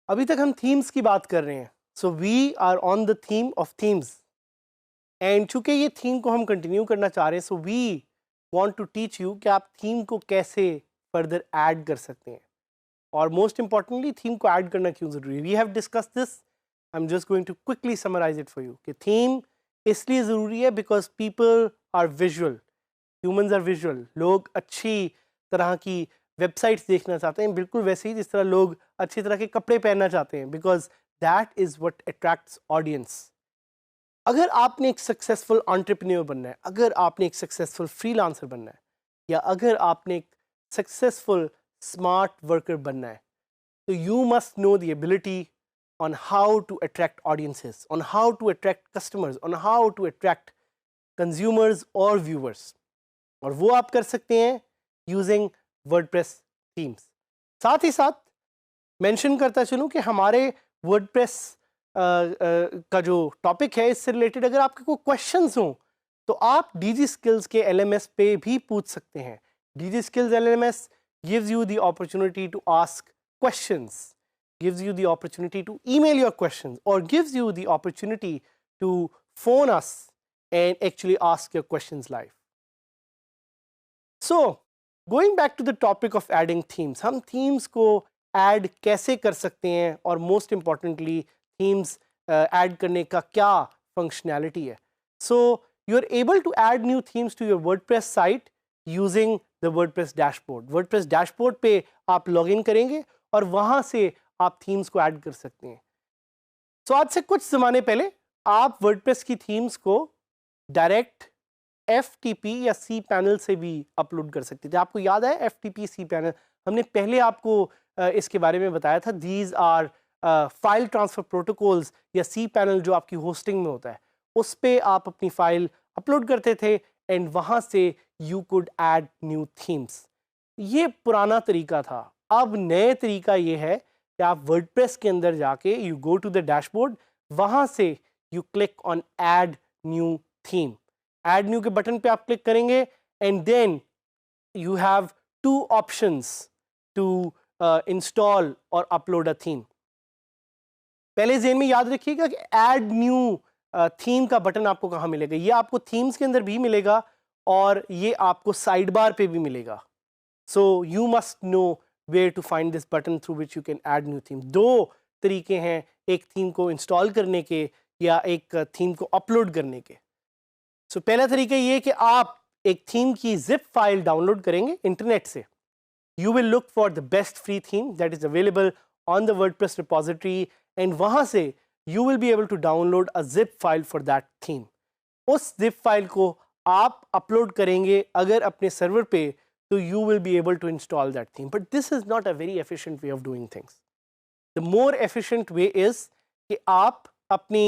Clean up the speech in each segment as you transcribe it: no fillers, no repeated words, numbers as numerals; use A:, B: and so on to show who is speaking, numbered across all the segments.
A: अभी तक हम थीम्स की बात कर रहे हैं, so we are on the theme of themes, and चूंकि ये थीम को हम कंटिन्यू करना चाह रहे हैं, so we want to teach you कि आप थीम को कैसे फर्दर ऐड कर सकते हैं, और मोस्ट इंपॉर्टेंटली थीम को ऐड करना क्यों ज़रूरी है। We have discuss this, I am just going to quickly summarise it for you कि थीम इसलिए ज़रूरी है because people are visual, humans are visual. लोग अच्छी तरह की वेबसाइट्स देखना चाहते हैं, बिल्कुल वैसे ही जिस तरह लोग अच्छी तरह के कपड़े पहनना चाहते हैं, because that is what attracts audience. अगर आपने एक सक्सेसफुल एंटरप्रेन्योर बनना है, अगर आपने एक सक्सेसफुल फ्रीलांसर बनना है, या अगर आपने एक सक्सेसफुल स्मार्ट वर्कर बनना है, तो you must know the ability on how to attract audiences, on how to attract customers, on how to attract consumers or viewers, और वो आप कर सकते हैं using WordPress themes। साथ ही साथ मेंशन करता चलूँ कि हमारे WordPress का जो टॉपिक है, इससे रिलेटेड अगर आपके कोई क्वेश्चंस हों तो आप DG Skills के LMS पे भी पूछ सकते हैं। DG Skills LMS gives you the opportunity to ask questions, gives you the opportunity to email your questions, or gives you the opportunity to phone us and actually ask your questions live. So, going back to the topic of adding themes, हम themes को add कैसे कर सकते हैं, और most importantly themes add करने का क्या functionality है। So, you are able to add new themes to your WordPress site using the WordPress dashboard. WordPress dashboard पे आप login करेंगे और वहाँ से आप थीम्स को ऐड कर सकते हैं। सो आज से कुछ ज़माने पहले आप वर्डप्रेस की थीम्स को डायरेक्ट FTP या सी पैनल से भी अपलोड कर सकते थे। आपको याद है FTP सी पैनल, हमने पहले आपको इसके बारे में बताया था। These are file transfer protocols या सी पैनल जो आपकी होस्टिंग में होता है, उस पर आप अपनी फाइल अपलोड करते थे एंड वहाँ से you could add new themes. ये पुराना तरीका था। अब नए तरीका ये है कि आप वर्डप्रेस के अंदर जाके you go to the dashboard, वहाँ से you click on add new theme. Add new के बटन पे आप क्लिक करेंगे and then you have two options to install और अपलोड अ थीम। पहले ज़हन में याद रखिएगा कि ऐड न्यू थीम का बटन आपको कहाँ मिलेगा। ये आपको थीम्स के अंदर भी मिलेगा और ये आपको साइड बार पे भी मिलेगा। So you must know where to find this button through which you can add new theme। दो तरीके हैं एक थीम को इंस्टॉल करने के या एक थीम को अपलोड करने के। सो पहला तरीका ये कि आप एक थीम की जिप फाइल डाउनलोड करेंगे इंटरनेट से। You will look for the best free theme that is available on the WordPress repository and वहाँ से you will be able to download a zip file for that theme. उस zip file को आप upload करेंगे अगर अपने server पे, so you will be able to install that theme. But this is not a very efficient way of doing things. The more efficient way is कि आप अपनी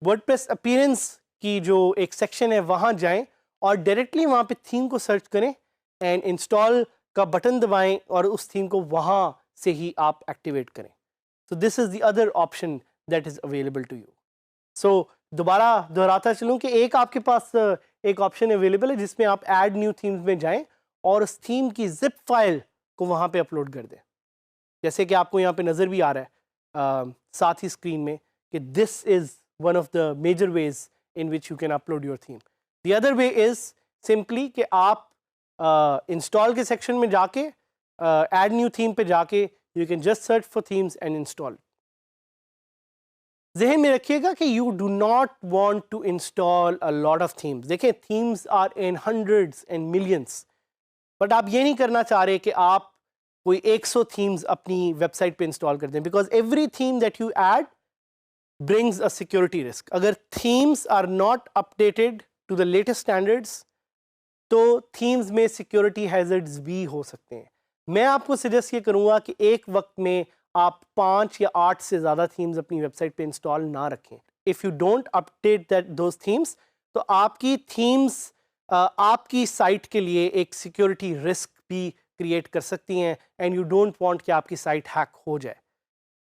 A: WordPress appearance की जो एक section है वहाँ जाएं और डायरेक्टली वहाँ पे थीम को सर्च करें एंड इंस्टॉल का बटन दबाएं और उस थीम को वहाँ से ही आप एक्टिवेट करें। So this is the other option that is available to you. So दोबारा दोहराता चलूँ कि एक आपके पास एक ऑप्शन अवेलेबल है जिसमें आप ऐड न्यू थीम्स में जाएं और उस थीम की जिप फाइल को वहाँ पे अपलोड कर दें, जैसे कि आपको यहाँ पे नज़र भी आ रहा है साथ ही स्क्रीन में कि this is one of the major ways in which you can upload your theme. The other way is simply कि आप इंस्टॉल के सेक्शन में जाके ऐड न्यू थीम पे जाके you can just search for themes and install. ज़हन में रखिएगा कि you do not want to install a lot of themes. देखिए themes are in hundreds and millions, but आप ये नहीं करना चाह रहे कि आप कोई 100 थीम्स अपनी वेबसाइट पे इंस्टॉल कर दें, because every theme that you add brings a security risk. अगर themes are not updated to the latest standards तो थीम्स में सिक्योरिटी हैजर्ड्स भी हो सकते हैं। मैं आपको सजेस्ट ये करूँगा कि एक वक्त में आप 5 या 8 से ज़्यादा थीम्स अपनी वेबसाइट पे इंस्टॉल ना रखें। If you don't update that those themes तो आपकी थीम्स आपकी साइट के लिए एक सिक्योरिटी रिस्क भी क्रिएट कर सकती हैं एंड यू डोंट वांट कि आपकी साइट हैक हो जाए।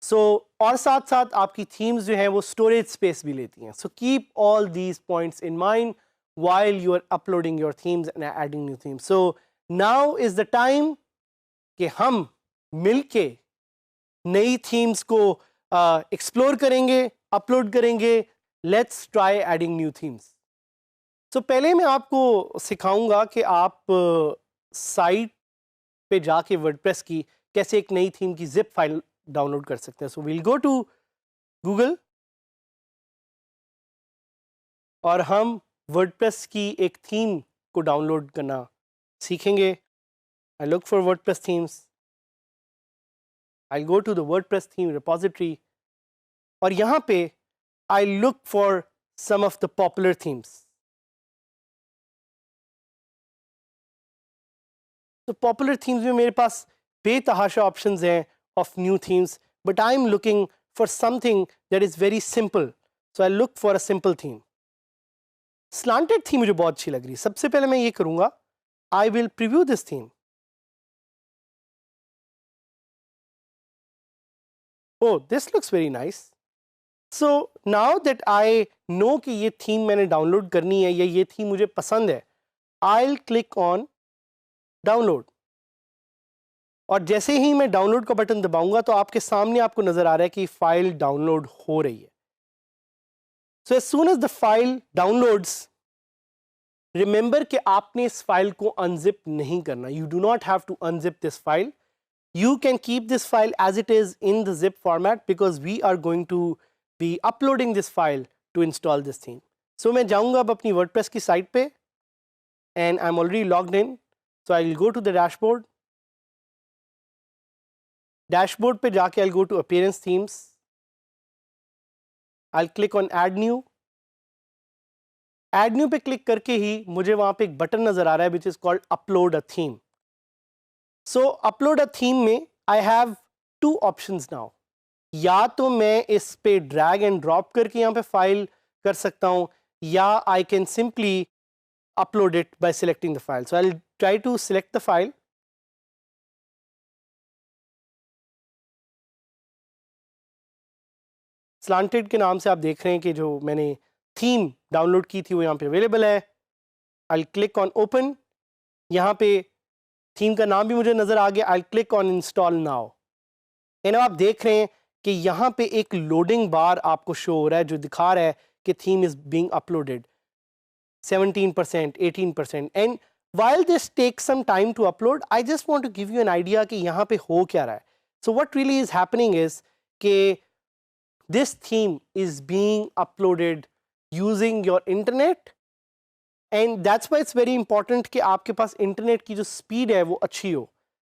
A: सो और साथ साथ आपकी थीम्स जो हैं वो स्टोरेज स्पेस भी लेती हैं। So keep all these points in mind while you are uploading your themes and adding new themes. So now is the time कि हम मिलके नई थीम्स को एक्सप्लोर करेंगे, अपलोड करेंगे। Let's try adding new themes. So पहले मैं आपको सिखाऊंगा कि आप साइट पे जाके वर्डप्रेस की कैसे एक नई थीम की जिप फाइल डाउनलोड कर सकते हैं। So we'll go to Google और हम वर्डप्रेस की एक थीम को डाउनलोड करना सीखेंगे। I look for WordPress themes. I'll go to the WordPress theme repository और यहाँ पे I look for some of the popular themes. तो popular themes में मेरे पास बेतहाशा options हैं of new themes, but I'm looking for something that is very simple. So I look for a simple theme. Slanted theme मुझे बहुत अच्छी लग रही है। सबसे पहले मैं ये करूँगा, I will preview this theme. Oh, this looks very nice. So now that I know कि ये थीम मैंने डाउनलोड करनी है या ये थीम मुझे पसंद है, I'll click on डाउनलोड और जैसे ही मैं डाउनलोड का बटन दबाऊंगा तो आपके सामने आपको नजर आ रहा है कि फाइल डाउनलोड हो रही है। So as soon as the file downloads, remember कि आपने इस फाइल को अनजिप नहीं करना। You do not have to unzip this file. You can keep this file as it is in the zip format because we are going to be uploading this file to install this theme. So मैं जाऊंगा अब अपनी WordPress की site पे and I'm already logged in. So I'll go to the dashboard. Dashboard पे जाके I'll go to appearance themes. I'll click on add new. Add new पे click करके ही मुझे वहाँ पे एक बटन नजर आ रहा है which is called upload a theme. So upload a theme में I have two options now. या तो मैं इस पे ड्रैग एंड ड्रॉप करके यहाँ पे फाइल कर सकता हूँ या I can simply upload it by selecting the file. So I'll try to select the file. Slanted के नाम से आप देख रहे हैं कि जो मैंने थीम डाउनलोड की थी वो यहाँ पे अवेलेबल है। I'll click on open. यहाँ पे थीम का नाम भी मुझे नजर आ गया। I'll click on install now. अब आप देख रहे हैं कि यहाँ पे एक लोडिंग बार आपको शो हो रहा है जो दिखा रहा है कि theme is being uploaded 17%, 18%. And while this takes some time to upload, I just want to give you an idea कि यहाँ पे हो क्या रहा है. So what really is happening is कि this theme is being uploaded using your internet, and that's why it's very important कि आपके पास इंटरनेट की जो स्पीड है वो अच्छी हो,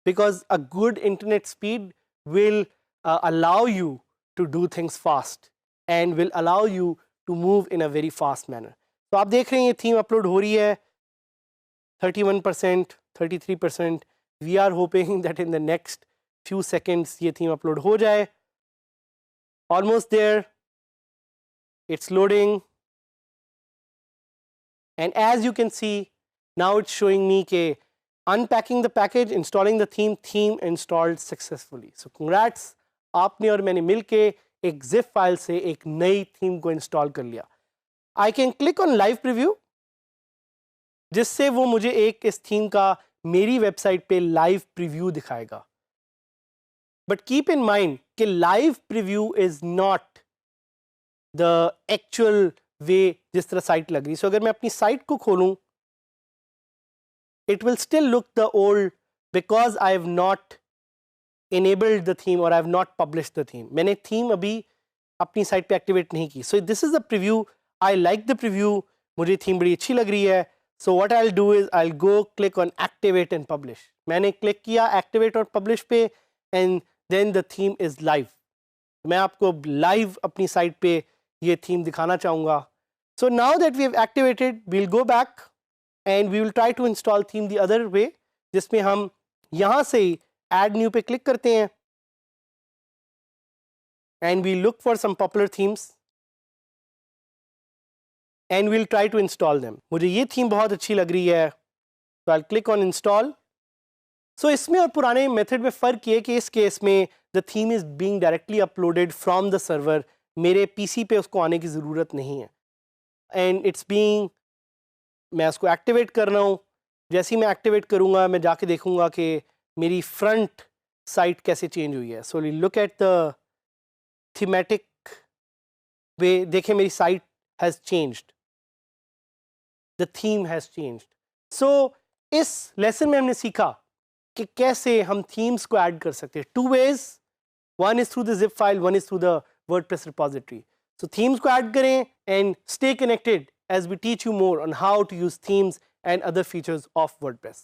A: because a good internet speed will allow you to do things fast and will allow you to move in a very fast manner. तो आप देख रहे हैं ये थीम अपलोड हो रही है 31%, 33%. We are hoping that in the next few seconds ये थीम अपलोड हो जाए. Almost there. It's loading. And as you can see, now it's showing me कि unpacking the package, installing the theme installed successfully. So congrats, आपने और मैंने मिलके एक zip file से एक नई थीम को इंस्टॉल कर लिया. I can click on live preview जिससे वो मुझे एक इस थीम का मेरी वेबसाइट पे लाइव प्रीव्यू दिखाएगा. बट कीप इन माइंड कि live preview is not the actual way जिस तरह साइट लग रही. सो अगर मैं अपनी साइट को खोलूं, it will still look the old because I have not enabled the theme or I have not published the theme. मैंने थीम अभी अपनी साइट पे एक्टिवेट नहीं की. So this is the preview. I like the preview. मुझे theme बड़ी अच्छी लग रही है. So what I will do is I will go click on activate and publish. मैंने क्लिक किया एक्टिवेट और पब्लिश पे and then the theme is live. मैं आपको लाइव अपनी साइट पे ये थीम दिखाना चाहूँगा. So now that we have activated, we will go back and we will try to install theme the other way, जिसमें हम यहाँ से ही add new पे क्लिक करते हैं and we look for some popular themes. and we'll try to install them. मुझे ये theme बहुत अच्छी लग रही है, तो I'll click on install. So इसमें और पुराने मेथड में फ़र्क ये कि इस केस में the theme is being directly uploaded from the server. मेरे पीसी पे उसको आने की ज़रूरत नहीं है, and it's being, मैं उसको एक्टिवेट कर रहा हूँ. जैसे ही मैं एक्टिवेट करूँगा मैं जाके देखूँगा कि मेरी फ्रंट साइट कैसे चेंज हुई है. So look at the thematic way. देखें मेरी site has changed, the theme has changed. So इस लेसन में हमने सीखा कि कैसे हम थीम्स को ऐड कर सकते हैं. 2 ways. One is through the zip file, one is through the WordPress repository. So themes को ऐड करें and stay connected as we teach you more on how to use themes and other features of WordPress.